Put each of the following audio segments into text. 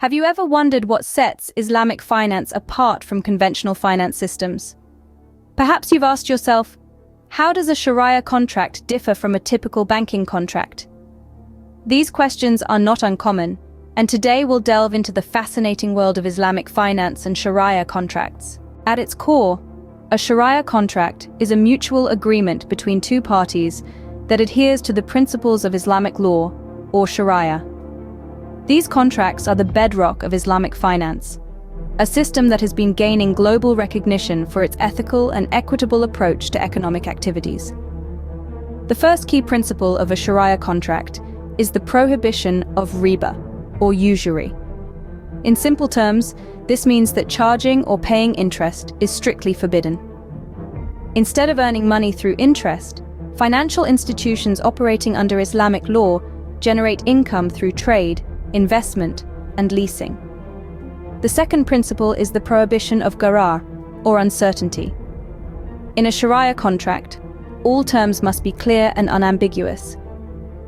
Have you ever wondered what sets Islamic finance apart from conventional finance systems? Perhaps you've asked yourself, how does a Shariah contract differ from a typical banking contract? These questions are not uncommon, and today we'll delve into the fascinating world of Islamic finance and Shariah contracts. At its core, a Shariah contract is a mutual agreement between two parties that adheres to the principles of Islamic law, or Shariah. These contracts are the bedrock of Islamic finance, a system that has been gaining global recognition for its ethical and equitable approach to economic activities. The first key principle of a Shariah contract is the prohibition of riba, or usury. In simple terms, this means that charging or paying interest is strictly forbidden. Instead of earning money through interest, financial institutions operating under Islamic law generate income through trade, investment, and leasing. The second principle is the prohibition of gharar, or uncertainty. In a Shariah contract, all terms must be clear and unambiguous.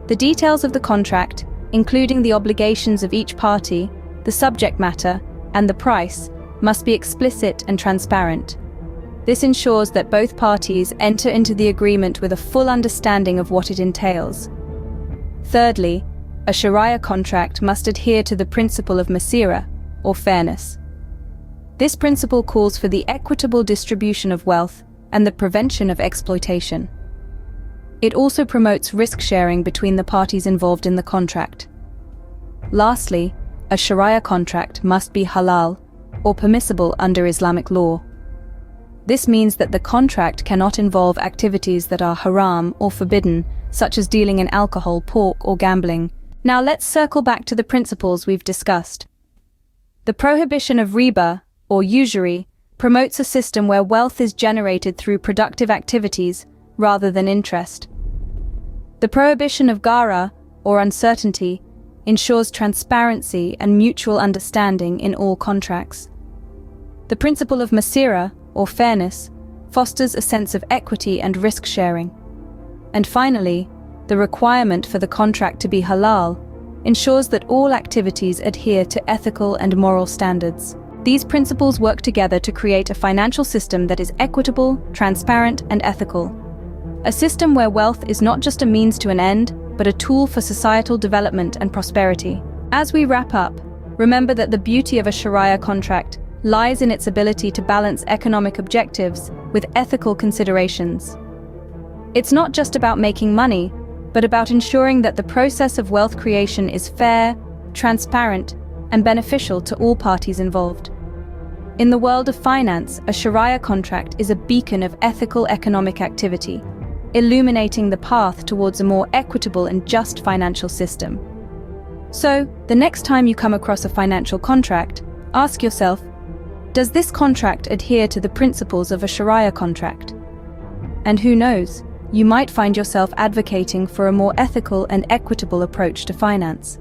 The details of the contract, including the obligations of each party, the subject matter, and the price, must be explicit and transparent. This ensures that both parties enter into the agreement with a full understanding of what it entails. Thirdly, a Shariah contract must adhere to the principle of masira, or fairness. This principle calls for the equitable distribution of wealth and the prevention of exploitation. It also promotes risk-sharing between the parties involved in the contract. Lastly, a Shariah contract must be halal, or permissible under Islamic law. This means that the contract cannot involve activities that are haram or forbidden, such as dealing in alcohol, pork, or gambling. Now let's circle back to the principles we've discussed. The prohibition of riba, or usury, promotes a system where wealth is generated through productive activities rather than interest. The prohibition of gharar, or uncertainty, ensures transparency and mutual understanding in all contracts. The principle of masira, or fairness, fosters a sense of equity and risk-sharing. And finally, the requirement for the contract to be halal ensures that all activities adhere to ethical and moral standards. These principles work together to create a financial system that is equitable, transparent, and ethical. A system where wealth is not just a means to an end, but a tool for societal development and prosperity. As we wrap up, remember that the beauty of a Shariah contract lies in its ability to balance economic objectives with ethical considerations. It's not just about making money, but about ensuring that the process of wealth creation is fair, transparent, and beneficial to all parties involved. In the world of finance, a Shariah contract is a beacon of ethical economic activity, illuminating the path towards a more equitable and just financial system. So, the next time you come across a financial contract, ask yourself, does this contract adhere to the principles of a Shariah contract? And who knows, you might find yourself advocating for a more ethical and equitable approach to finance.